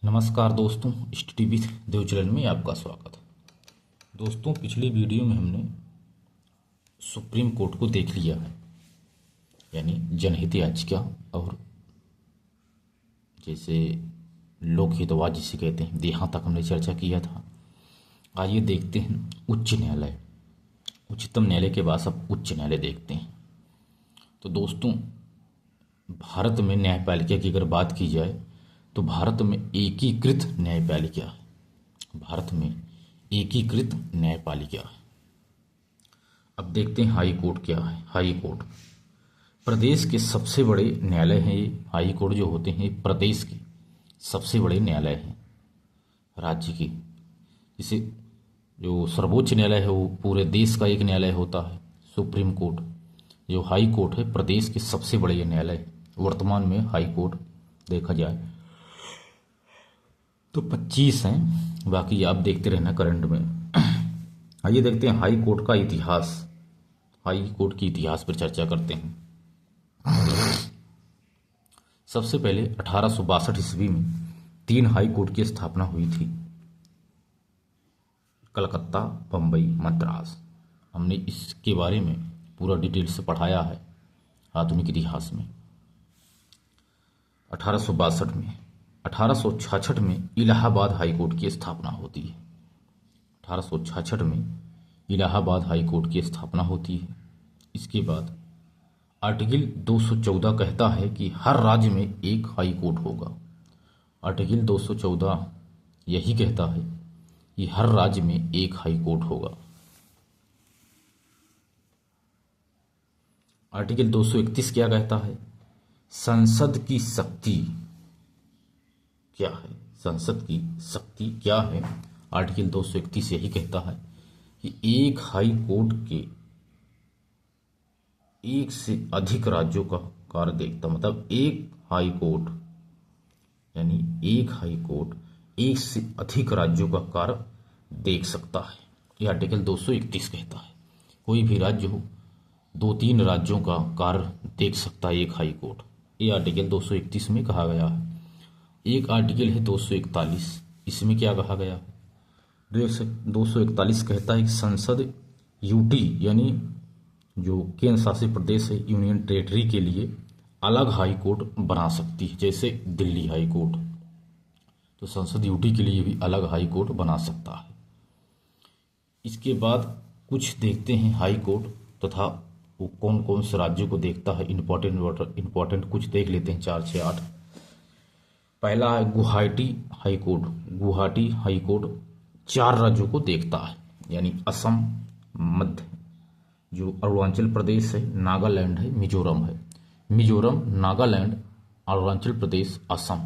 नमस्कार दोस्तों, study with Dev channel में आपका स्वागत है। दोस्तों, पिछली वीडियो में हमने सुप्रीम कोर्ट को देख लिया है, यानी जनहित याचिका और जैसे लोकहितवाद जिसे कहते हैं, यहाँ तक हमने चर्चा किया था। आइए देखते हैं उच्च न्यायालय। उच्चतम न्यायालय के बाद अब उच्च न्यायालय देखते हैं। तो दोस्तों, भारत में न्यायपालिका की अगर बात की जाए तो भारत में एकीकृत न्यायपालिका है। भारत में एकीकृत न्यायपालिका है। अब देखते हैं हाई कोर्ट क्या है। हाई कोर्ट प्रदेश के सबसे बड़े न्यायालय हैं। ये हाई कोर्ट जो होते हैं प्रदेश के सबसे बड़े न्यायालय हैं राज्य की। जिसे जो सर्वोच्च न्यायालय है वो पूरे देश का एक न्यायालय होता है सुप्रीम कोर्ट। जो हाई कोर्ट है प्रदेश के सबसे बड़े ये न्यायालय वर्तमान में हाई कोर्ट देखा जाए तो 25 हैं, बाकी आप देखते रहना करंट में। आइए देखते हैं हाई कोर्ट का इतिहास। हाई कोर्ट के इतिहास पर चर्चा करते हैं। सबसे पहले 1862 ईस्वी में 3 हाई कोर्ट की स्थापना हुई थी, कलकत्ता, बम्बई, मद्रास। हमने इसके बारे में पूरा डिटेल से पढ़ाया है आधुनिक इतिहास में। 1862 में 1866 में इलाहाबाद हाई कोर्ट की स्थापना होती है। 1866 में इलाहाबाद हाई कोर्ट की स्थापना होती है। इसके बाद आर्टिकल 214 कहता है कि हर राज्य में एक हाई कोर्ट होगा। आर्टिकल 214 यही कहता है कि हर राज्य में एक हाई कोर्ट होगा। आर्टिकल 231 क्या कहता है? संसद की शक्ति क्या है? संसद की शक्ति क्या है? आर्टिकल 231 यही कहता है कि एक हाई कोर्ट के एक से अधिक राज्यों का कार्य देखता, मतलब एक हाई कोर्ट यानी एक हाई कोर्ट एक से अधिक राज्यों का कार्य देख सकता है। यह आर्टिकल 231 कहता है। कोई भी राज्य हो 2-3 राज्यों का कार्य देख सकता है एक हाई कोर्ट। ये आर्टिकल 231 में कहा गया है। एक आर्टिकल है 241। इसमें क्या कहा गया है? 241 कहता है कि संसद यूटी यानी जो केंद्र शासित प्रदेश है, यूनियन टेरिटरी के लिए अलग हाई कोर्ट बना सकती है। जैसे दिल्ली हाई कोर्ट, तो संसद यूटी के लिए भी अलग हाई कोर्ट बना सकता है। इसके बाद कुछ देखते हैं हाई कोर्ट तथा वो कौन कौन से राज्यों को देखता है। इंपॉर्टेंट कुछ देख लेते हैं, 4 6 8। पहला है Guwahati high court. Guwahati high court 4 राज्यों को देखता है, यानी असम, मध्य जो अरुणाचल प्रदेश है, नागालैंड है, मिजोरम है। मिजोरम, नागालैंड, अरुणाचल प्रदेश, असम,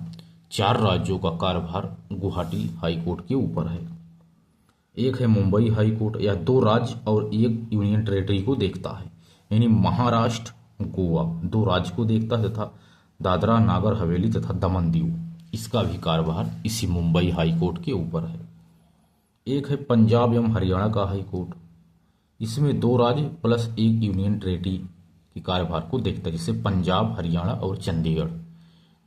4 राज्यों का कार्यभार गुवाहाटी हाई कोर्ट के ऊपर है। एक है मुंबई हाई कोर्ट, या 2 राज्य और 1 यूनियन टेरिटरी को देखता है, यानी महाराष्ट्र, गोवा 2 राज्य को देखता है तथा दादरा नागर हवेली तथा दमन दीव, इसका भी कार्यभार इसी मुंबई हाई कोर्ट के ऊपर है। एक है पंजाब एवं हरियाणा का हाई कोर्ट। इसमें 2 राज्य प्लस 1 यूनियन टेरिटरी के कार्यभार को देखता है, जैसे पंजाब, हरियाणा और चंडीगढ़,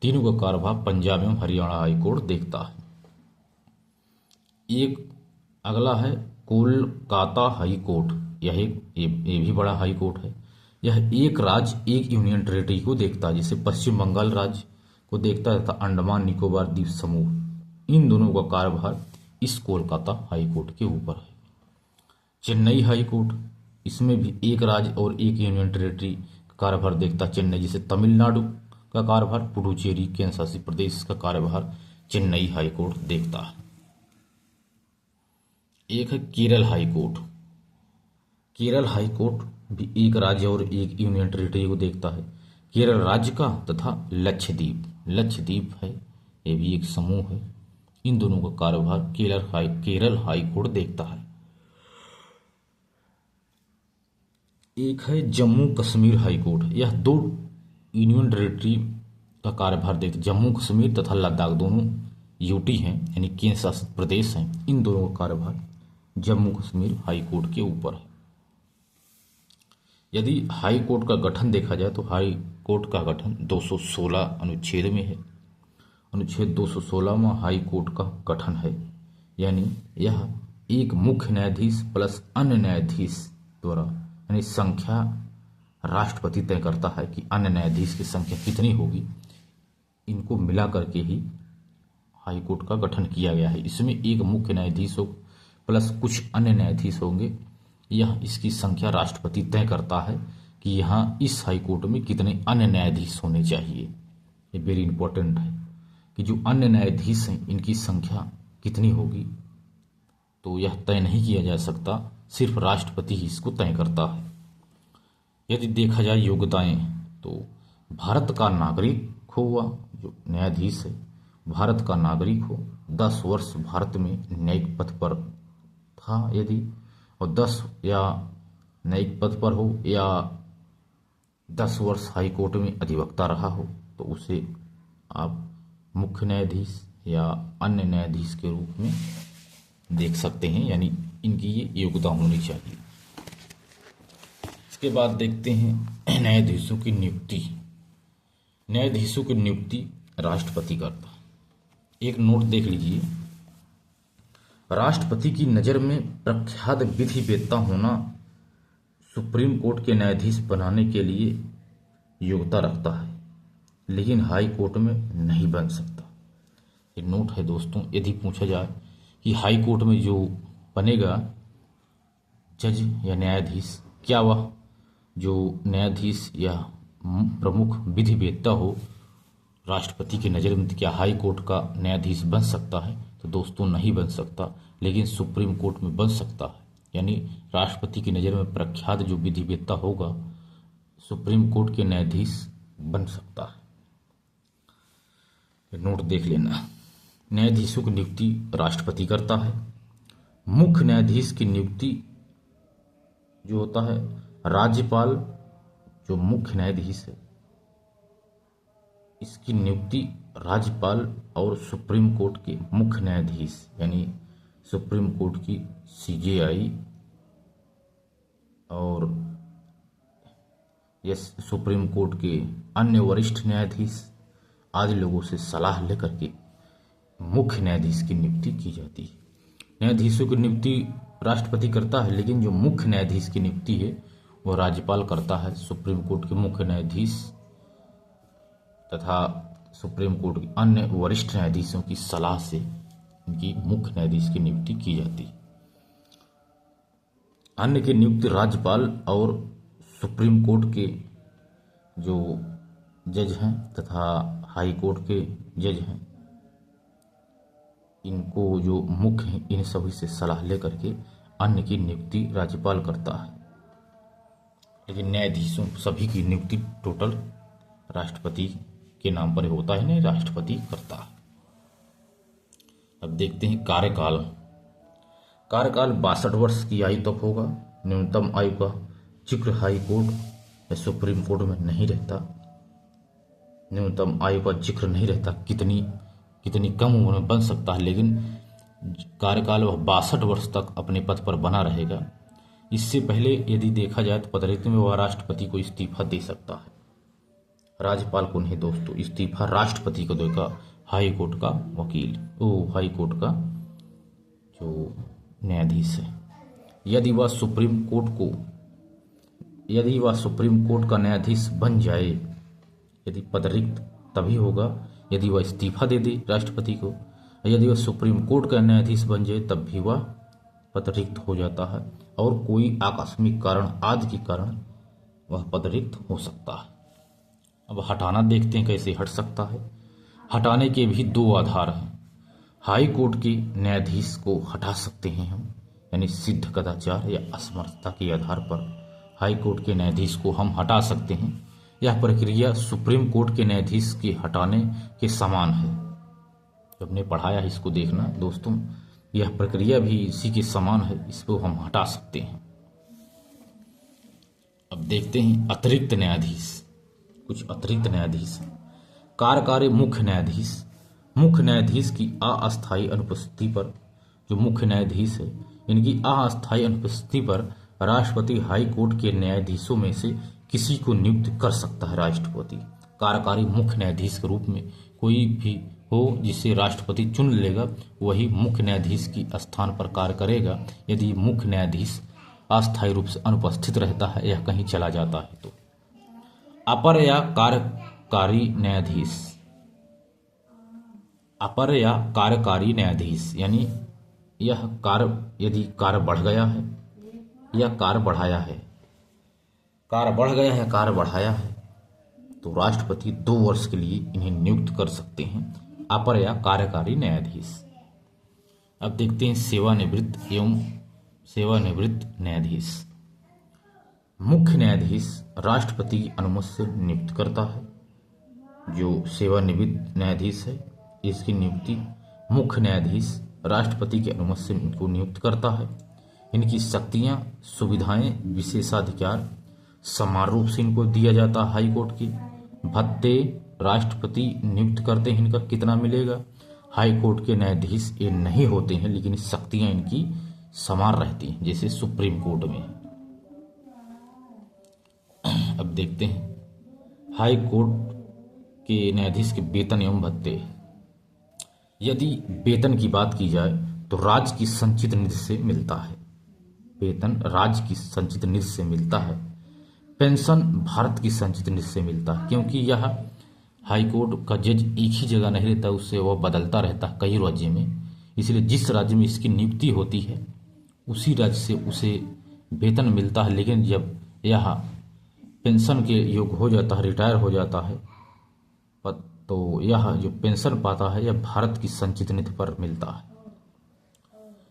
तीनों का कार्यभार पंजाब एवं हरियाणा हाई कोर्ट देखता है। एक अगला है कोलकाता हाई कोर्ट। ये भी बड़ा हाई कोर्ट है। यह 1 राज्य 1 यूनियन टेरिटरी को देखता है, जैसे पश्चिम बंगाल राज्य को देखता है तथा अंडमान निकोबार द्वीप समूह। इन दोनों का कार्यभार इस कोलकाता हाई कोर्ट के ऊपर है। चेन्नई हाई कोर्ट, इसमें भी 1 राज्य और 1 यूनियन टेरिटरी का कार्यभार देखता है चेन्नई, जैसे तमिलनाडु का कार्यभार पुडुचेरी केंद्र शासित प्रदेश का कार्यभार चेन्नई हाई कोर्ट देखता है। एक है Kerala high court. Kerala high court भी 1 राज्य और 1 यूनियन टेरिटरी को देखता है, केरल राज्य का तथा लक्षद्वीप। लक्षद्वीप है, ये भी एक समूह है। इन दोनों का कार्यभार केरल हाई कोर्ट देखता है। एक है जम्मू कश्मीर हाई कोर्ट। यह 2 यूनियन टेरिटरी का कार्यभार देखता है। जम्मू कश्मीर तथा लद्दाख दोनों यूटी हैं, यानी केंद्र शासित प्रदेश हैं। इन दोनों का कार्यभार जम्मू कश्मीर हाई कोर्ट के ऊपर है। यदि हाई कोर्ट का गठन देखा जाए तो हाई कोर्ट का गठन 216 अनुच्छेद में है अनुच्छेद 216वां हाई कोर्ट का गठन है। यानी यह एक मुख्य न्यायाधीश प्लस अन्य न्यायाधीश द्वारा, यानी संख्या राष्ट्रपति तय करता है कि अन्य न्यायाधीश की संख्या कितनी होगी, इनको मिला करके ही हाई कोर्ट का गठन किया गया है। इसमें एक मुख्य न्यायाधीश हो प्लस कुछ अन्य न्यायाधीश होंगे। यह इसकी संख्या राष्ट्रपति तय करता है कि यहाँ इस हाई कोर्ट में कितने अन्य न्यायाधीश होने चाहिए। ये वेरी इंपॉर्टेंट है कि जो अन्य न्यायाधीश हैं इनकी संख्या कितनी होगी, तो यह तय नहीं किया जा सकता, सिर्फ राष्ट्रपति ही इसको तय करता है। यदि देखा जाए योग्यताएं, तो भारत का नागरिक हो, वह जो न्यायाधीश है भारत का नागरिक हो, 10 वर्ष भारत में न्यायिक पद पर था यदि, और 10 या न्यायिक पद पर हो या 10 वर्ष हाई कोर्ट में अधिवक्ता रहा हो, तो उसे आप मुख्य न्यायाधीश या अन्य न्यायाधीश के रूप में देख सकते हैं। यानी इनकी ये योग्यता होनी चाहिए। इसके बाद देखते हैं न्यायाधीशों की नियुक्ति। न्यायाधीशों की नियुक्ति राष्ट्रपति करता है। एक नोट देख लीजिए, राष्ट्रपति की नज़र में प्रख्यात विधि वेत्ता होना सुप्रीम कोर्ट के न्यायाधीश बनाने के लिए योग्यता रखता है, लेकिन हाई कोर्ट में नहीं बन सकता। ये नोट है दोस्तों। यदि पूछा जाए कि हाई कोर्ट में जो बनेगा जज या न्यायाधीश, क्या वह जो न्यायाधीश या प्रमुख विधि वेत्ता हो राष्ट्रपति की नज़र में, क्या हाई कोर्ट का न्यायाधीश बन सकता है? तो दोस्तों नहीं बन सकता, लेकिन सुप्रीम कोर्ट में बन सकता है। यानी राष्ट्रपति की नज़र में प्रख्यात जो विधि वेत्ता होगा सुप्रीम कोर्ट के न्यायाधीश बन सकता है। नोट देख लेना। न्यायाधीशों की नियुक्ति राष्ट्रपति करता है। मुख्य न्यायाधीश की नियुक्ति जो होता है राज्यपाल, जो मुख्य न्यायाधीश है इसकी नियुक्ति राज्यपाल और सुप्रीम कोर्ट के मुख्य न्यायाधीश, यानी सुप्रीम कोर्ट की सीजेआई और यस सुप्रीम कोर्ट के अन्य वरिष्ठ न्यायाधीश आदि लोगों से सलाह लेकर के मुख्य न्यायाधीश की नियुक्ति की जाती है। न्यायाधीशों की नियुक्ति राष्ट्रपति करता है, लेकिन जो मुख्य न्यायाधीश की नियुक्ति है वह राज्यपाल करता है। सुप्रीम कोर्ट के मुख्य न्यायाधीश तथा सुप्रीम कोर्ट के अन्य वरिष्ठ न्यायाधीशों की सलाह से इनकी मुख्य न्यायाधीश की नियुक्ति की जाती है। अन्य की नियुक्ति राज्यपाल और सुप्रीम कोर्ट के जो जज हैं तथा हाई कोर्ट के जज हैं, इनको जो मुख्य हैं इन सभी से सलाह लेकर के अन्य की नियुक्ति राज्यपाल करता है। लेकिन न्यायाधीशों सभी की नियुक्ति टोटल राष्ट्रपति के नाम पर होता है, नहीं राष्ट्रपति करता है। अब देखते हैं कार्यकाल। कार्यकाल 62 वर्ष की आयु तक होगा। न्यूनतम आयु का जिक्र हाई कोर्ट या सुप्रीम कोर्ट में नहीं रहता। न्यूनतम आयु का जिक्र नहीं रहता, कितनी कम उम्र में बन सकता है, लेकिन कार्यकाल वह 62 वर्ष तक अपने पद पर बना रहेगा। इससे पहले यदि देखा जाए तो पदोन्नति में वह राष्ट्रपति को इस्तीफा दे सकता है, राज्यपाल को नहीं दोस्तों। इस्तीफा राष्ट्रपति को देगा हाई कोर्ट का वकील, हाई कोर्ट का जो न्यायाधीश है। यदि वह सुप्रीम कोर्ट का न्यायाधीश बन जाए, यदि पद रिक्त तभी होगा यदि वह इस्तीफा दे दे राष्ट्रपति को। यदि वह सुप्रीम कोर्ट का न्यायाधीश बन जाए तब भी वह पद रिक्त हो जाता है, और कोई आकस्मिक कारण आदि के कारण वह पद रिक्त हो सकता है। अब हटाना देखते हैं कैसे हट सकता है। हटाने के भी 2 आधार हैं। हाई कोर्ट के न्यायाधीश को हटा सकते हैं हम, यानी सिद्ध कदाचार या असमर्थता के आधार पर हाई कोर्ट के न्यायाधीश को हम हटा सकते हैं। यह प्रक्रिया सुप्रीम कोर्ट के न्यायाधीश के हटाने के समान है। जब हमने पढ़ाया है इसको देखना दोस्तों, यह प्रक्रिया भी इसी के समान है, इसको हम हटा सकते हैं। अब देखते हैं अतिरिक्त न्यायाधीश। कुछ अतिरिक्त न्यायाधीश हैं। कार्यकारी मुख्य न्यायाधीश की अस्थायी अनुपस्थिति पर, जो मुख्य न्यायाधीश है इनकी अस्थायी अनुपस्थिति पर राष्ट्रपति हाई कोर्ट के न्यायाधीशों में से किसी को नियुक्त कर सकता है। राष्ट्रपति कार्यकारी मुख्य न्यायाधीश के रूप में कोई भी हो जिसे राष्ट्रपति चुन लेगा वही मुख्य न्यायाधीश की स्थान पर कार्य करेगा। यदि मुख्य न्यायाधीश अस्थायी रूप से अनुपस्थित रहता है या कहीं चला जाता है तो अपर या कार्यकारी न्यायाधीश। अपर या कार्यकारी न्यायाधीश यानी यह कार्य यदि कार्य बढ़ गया है या कार्य बढ़ाया है, कार्य बढ़ गया है कार्य बढ़ाया है तो राष्ट्रपति 2 वर्ष के लिए इन्हें नियुक्त कर सकते हैं अपर या कार्यकारी न्यायाधीश। अब देखते हैं सेवानिवृत्त एवं सेवानिवृत्त न्यायाधीश। मुख्य न्यायाधीश राष्ट्रपति की अनुमति से नियुक्त करता है। जो सेवानिवृत्त न्यायाधीश है इसकी नियुक्ति मुख्य न्यायाधीश राष्ट्रपति की अनुमति से इनको नियुक्त करता है। इनकी शक्तियां, सुविधाएं, विशेषाधिकार समान रूप से इनको दिया जाता है। हाई कोर्ट की भत्ते राष्ट्रपति नियुक्त करते हैं, इनका कितना मिलेगा। हाई कोर्ट के न्यायाधीश ये नहीं होते हैं लेकिन शक्तियां इनकी समान रहती हैं जैसे सुप्रीम कोर्ट में। अब देखते हैं हाई कोर्ट के न्यायाधीश के वेतन एवं भत्ते। यदि वेतन की बात की जाए तो राज्य की संचित निधि से मिलता है। वेतन राज्य की संचित निधि से मिलता है। पेंशन भारत की संचित निधि से मिलता है क्योंकि यह हाई कोर्ट का जज एक ही जगह नहीं रहता, उससे वह बदलता रहता है कई राज्य में। इसलिए जिस राज्य में इसकी नियुक्ति होती है उसी राज्य से उसे वेतन मिलता है। लेकिन जब यह पेंशन के योग्य हो जाता है, रिटायर हो जाता है, तो यह जो पेंशन पाता है यह भारत की संचित निधि पर मिलता है।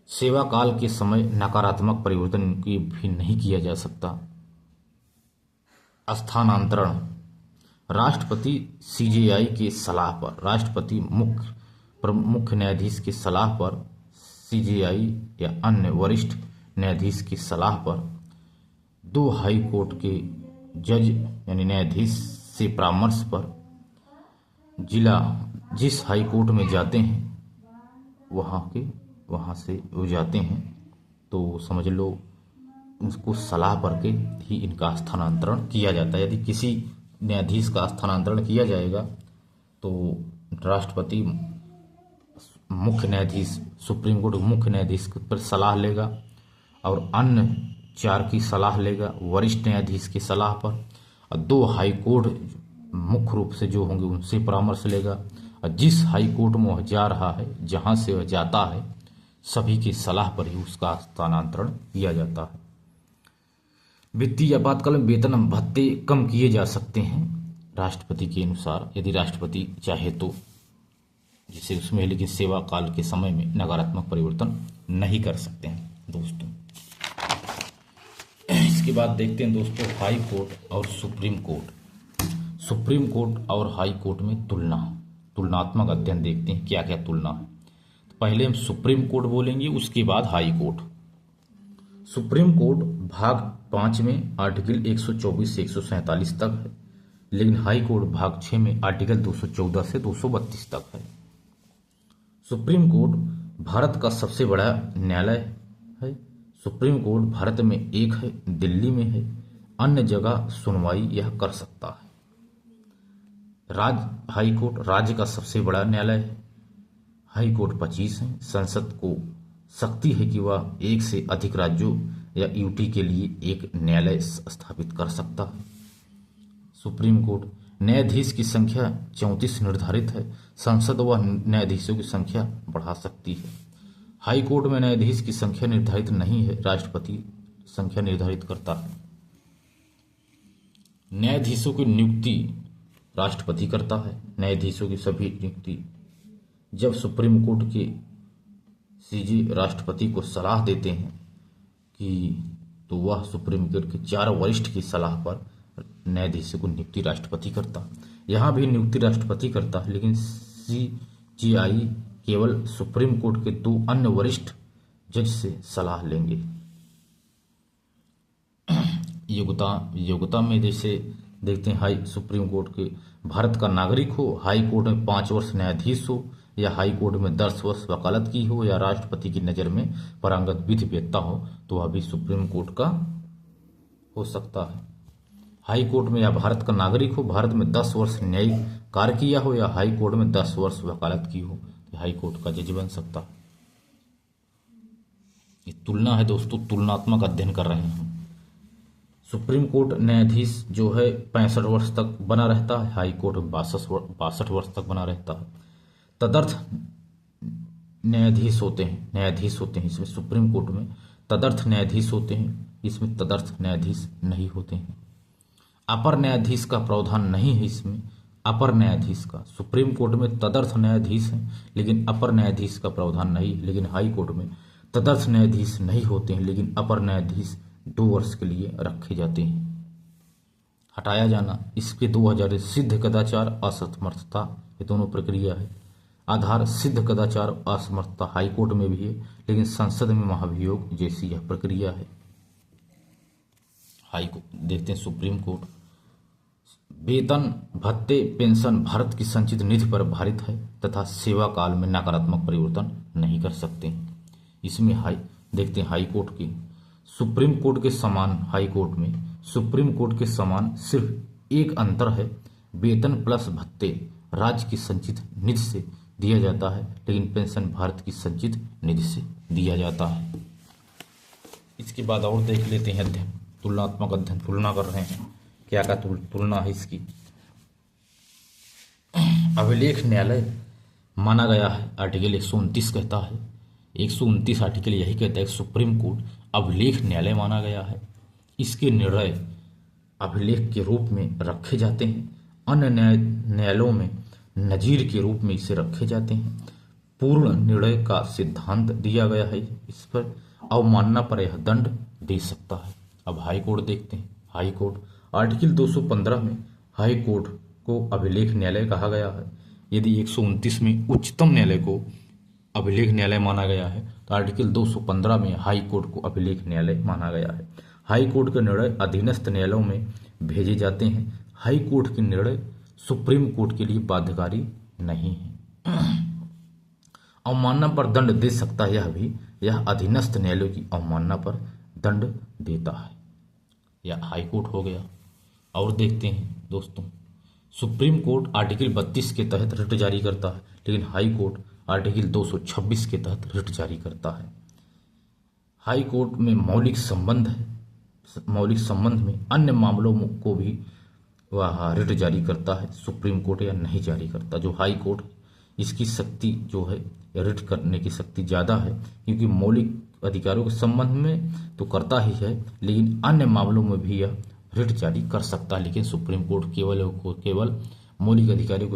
सेवा काल के समय नकारात्मक परिवर्तन की भी नहीं किया जा सकता। स्थानांतरण राष्ट्रपति सीजेआई के सलाह पर, राष्ट्रपति मुख्य न्यायाधीश की सलाह पर, सीजेआई या अन्य वरिष्ठ न्यायाधीश की सलाह पर 2 हाई कोर्ट के जज यानी न्यायाधीश से परामर्श पर जिस हाई कोर्ट में जाते हैं वहाँ से वो जाते हैं तो समझ लो उसको सलाह पर के ही इनका स्थानांतरण किया जाता है। यदि किसी न्यायाधीश का स्थानांतरण किया जाएगा तो राष्ट्रपति मुख्य न्यायाधीश, सुप्रीम कोर्ट मुख्य न्यायाधीश पर सलाह लेगा और अन्य 4 की सलाह लेगा वरिष्ठ न्यायाधीश की सलाह पर, और 2 हाई कोर्ट मुख्य रूप से जो होंगे उनसे परामर्श लेगा, और जिस हाई कोर्ट में वह जा रहा है, जहां से वह जाता है, सभी की सलाह पर ही उसका स्थानांतरण किया जाता है। वित्तीय आपातकालीन वेतन भत्ते कम किए जा सकते हैं राष्ट्रपति के अनुसार यदि राष्ट्रपति चाहे तो, जिसे उसमें, लेकिन सेवा काल के समय में नकारात्मक परिवर्तन नहीं कर सकते हैं दोस्तों। इसके बाद देखते हैं दोस्तों हाई कोर्ट और सुप्रीम कोर्ट। सुप्रीम कोर्ट और हाई कोर्ट में तुलनात्मक अध्ययन देखते हैं क्या क्या तुलना है। तो पहले हम सुप्रीम कोर्ट बोलेंगे, उसके बाद हाई कोर्ट। सुप्रीम कोर्ट भाग 5 में आर्टिकल 124 से 147 तक है, लेकिन हाई कोर्ट भाग 6 में आर्टिकल 214 से 232 तक है। सुप्रीम कोर्ट भारत का सबसे बड़ा न्यायालय है। सुप्रीम कोर्ट भारत में एक है, दिल्ली में है, अन्य जगह सुनवाई यह कर सकता है। हाई कोर्ट राज्य का सबसे बड़ा न्यायालय है। हाई कोर्ट 25 है। संसद को शक्ति है कि वह 1 से अधिक राज्यों या यूटी के लिए एक न्यायालय स्थापित कर सकता है। सुप्रीम कोर्ट न्यायाधीश की संख्या 34 निर्धारित है। संसद व न्यायाधीशों की संख्या बढ़ा सकती है। हाई कोर्ट में न्यायाधीश की संख्या निर्धारित नहीं है, राष्ट्रपति संख्या निर्धारित करता है। न्यायाधीशों की नियुक्ति राष्ट्रपति करता है। न्यायाधीशों की सभी नियुक्ति जब सुप्रीम कोर्ट के सीजे राष्ट्रपति को सलाह देते हैं कि तो वह सुप्रीम कोर्ट के 4 वरिष्ठ की सलाह पर न्यायाधीशों को नियुक्ति राष्ट्रपति करता है। यहाँ भी नियुक्ति राष्ट्रपति करता है, लेकिन सीजेआई केवल सुप्रीम कोर्ट के 2 अन्य वरिष्ठ जज से सलाह लेंगे। योग्यता में जैसे देखते हैं, हाई सुप्रीम कोर्ट के भारत का नागरिक हो, हाई कोर्ट में 5 वर्ष न्यायाधीश हो, या हाई कोर्ट में 10 वर्ष वकालत की हो, या राष्ट्रपति की नज़र में पारंगत विधिवेत्ता हो, तो वह भी सुप्रीम कोर्ट का हो सकता है। हाई कोर्ट में या भारत का नागरिक हो, भारत में 10 वर्ष न्यायिक कार्य किया हो या हाई कोर्ट में 10 वर्ष वकालत की हो तो हाई कोर्ट का जज बन सकता है। ये तुलना है दोस्तों, तुलनात्मक अध्ययन कर रहे हैं हम। सुप्रीम कोर्ट न्यायाधीश जो है 65 वर्ष तक बना रहता है, हाई कोर्ट में 62 वर्ष तक बना रहता है। तदर्थ न्यायाधीश होते हैं इसमें, सुप्रीम कोर्ट में तदर्थ न्यायाधीश होते हैं, इसमें तदर्थ न्यायाधीश नहीं होते हैं। अपर न्यायाधीश का प्रावधान नहीं है इसमें, अपर न्यायाधीश का। सुप्रीम कोर्ट में तदर्थ न्यायाधीश हैं लेकिन अपर न्यायाधीश का प्रावधान नहीं है। लेकिन हाई कोर्ट में तदर्थ न्यायाधीश नहीं होते हैं लेकिन अपर न्यायाधीश 2 वर्ष के लिए रखे जाते हैं। हटाया जाना, इसके 2000 सिद्ध कदाचार असमर्थता, ये दोनों प्रक्रिया है। आधार सिद्ध कदाचार असमर्थता हाई कोर्ट में भी है लेकिन संसद में महाभियोग जैसी यह प्रक्रिया है। हाई कोर्ट देखते हैं, सुप्रीम कोर्ट वेतन भत्ते पेंशन भारत की संचित निधि पर आधारित है तथा सेवा काल में नकारात्मक परिवर्तन नहीं कर सकते हैं। इसमें देखते हैं हाई कोर्ट की सुप्रीम कोर्ट के समान। हाई कोर्ट में सुप्रीम कोर्ट के समान सिर्फ एक अंतर है, वेतन प्लस भत्ते राज्य की संचित निधि से दिया जाता है लेकिन पेंशन भारत की संचित निधि से दिया जाता है। इसके बाद और देख लेते हैं अध्ययन, तुलनात्मक अध्ययन, तुलना कर रहे हैं। क्या क्या तुलना है इसकी। अभिलेख न्यायालय माना गया है, आर्टिकल 129 कहता है, 129 आर्टिकल यही कहता है कि सुप्रीम कोर्ट अभिलेख न्यायालय माना गया है। इसके निर्णय अभिलेख के रूप में रखे जाते हैं, अन्य न्यायालयों में नजीर के रूप में इसे रखे जाते हैं। पूर्ण निर्णय का सिद्धांत दिया गया है, इस पर अवमानना पर यह दंड दे सकता है। अब हाई कोर्ट देखते हैं। हाई कोर्ट आर्टिकल 215 में हाई कोर्ट को अभिलेख न्यायालय कहा गया है। यदि 129 में उच्चतम न्यायालय को अभिलेख न्यायालय माना गया है तो आर्टिकल 215 में हाई कोर्ट को अभिलेख न्यायालय माना गया है। हाई कोर्ट के निर्णय अधीनस्थ न्यायालयों में भेजे जाते हैं। हाई कोर्ट के निर्णय सुप्रीम कोर्ट के लिए बाध्यकारी नहीं है। अवमानना पर दंड दे सकता है, यह अधीनस्थ न्यायालयों की अवमानना पर दंड देता है। यह हाई कोर्ट हो गया। और देखते हैं दोस्तों, सुप्रीम कोर्ट आर्टिकल 32 के तहत रिट जारी करता है लेकिन हाई कोर्ट आर्टिकल 226 के तहत रिट जारी करता है। हाई कोर्ट में मौलिक संबंध है, मौलिक संबंध में अन्य मामलों को भी वह रिट जारी करता है। सुप्रीम कोर्ट या नहीं जारी करता। जो हाई कोर्ट इसकी शक्ति जो है रिट करने की शक्ति ज़्यादा है क्योंकि मौलिक अधिकारों के संबंध में तो करता ही है लेकिन अन्य मामलों में भी यह रिट जारी कर सकता है। लेकिन सुप्रीम कोर्ट केवल मौलिक अधिकारों के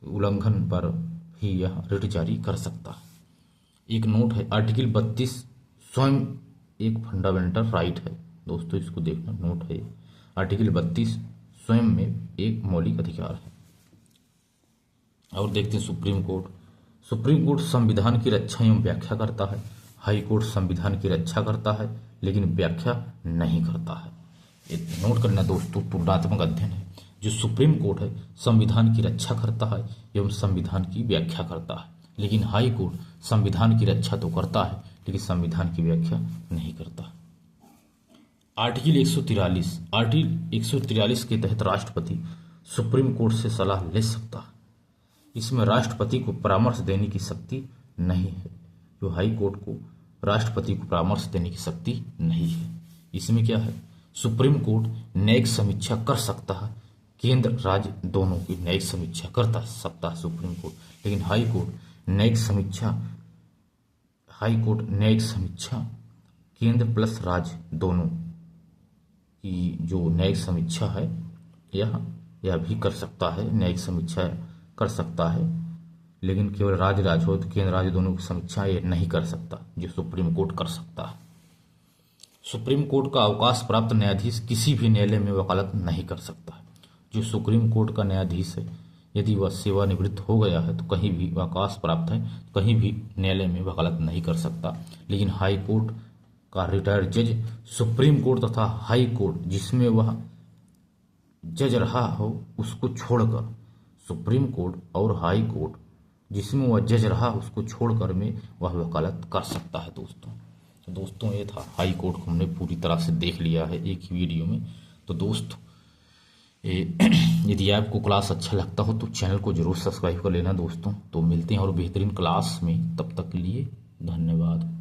उल्लंघन पर ही यह रिट जारी कर सकता है। एक नोट है, आर्टिकल 32 स्वयं एक फंडामेंटल राइट है दोस्तों, इसको देखना, नोट है। आर्टिकल 32 स्वयं में एक मौलिक अधिकार है। और देखते हैं सुप्रीम कोर्ट। सुप्रीम कोर्ट संविधान की रक्षा एवं व्याख्या करता है। हाई कोर्ट संविधान की रक्षा करता है लेकिन व्याख्या नहीं करता है। ये नोट करना दोस्तों, तुलनात्मक अध्ययन है। जो सुप्रीम कोर्ट है संविधान की रक्षा करता है एवं संविधान की व्याख्या करता है, लेकिन हाई कोर्ट संविधान की रक्षा तो करता है लेकिन संविधान की व्याख्या नहीं करता। आर्टिकल 143 के तहत राष्ट्रपति सुप्रीम कोर्ट से सलाह ले सकता है। इसमें राष्ट्रपति को परामर्श देने की शक्ति नहीं है। जो हाई कोर्ट को राष्ट्रपति को परामर्श देने की शक्ति नहीं है। इसमें क्या है, सुप्रीम कोर्ट न्यायिक समीक्षा कर सकता है, केंद्र राज्य दोनों की न्यायिक समीक्षा करता सकता है सुप्रीम कोर्ट, लेकिन हाई कोर्ट न्यायिक समीक्षा केंद्र प्लस राज्य दोनों की जो न्यायिक समीक्षा है यह भी कर सकता है, न्यायिक समीक्षा कर सकता है, लेकिन केवल राज्य हो तो केंद्र राज्य दोनों की समीक्षा ये नहीं कर सकता, जो सुप्रीम कोर्ट कर सकता है। सुप्रीम कोर्ट का अवकाश प्राप्त न्यायाधीश किसी भी न्यायालय में वकालत नहीं कर सकता है। जो सुप्रीम कोर्ट का न्यायाधीश है यदि वह सेवानिवृत्त हो गया है तो कहीं भी अवकाश प्राप्त है तो कहीं भी न्यायालय में वकालत नहीं कर सकता। लेकिन हाई कोर्ट का रिटायर्ड जज सुप्रीम कोर्ट तथा हाई कोर्ट जिसमें वह जज रहा हो उसको छोड़कर, सुप्रीम कोर्ट और हाई कोर्ट जिसमें वह जज रहा उसको छोड़कर में वह वकालत कर सकता है दोस्तों। तो दोस्तों ये था हाई कोर्ट को हमने पूरी तरह से देख लिया है एक ही वीडियो में। तो दोस्त यदि आपको क्लास अच्छा लगता हो तो चैनल को जरूर सब्सक्राइब कर लेना दोस्तों। तो मिलते हैं और बेहतरीन क्लास में, तब तक के लिए धन्यवाद।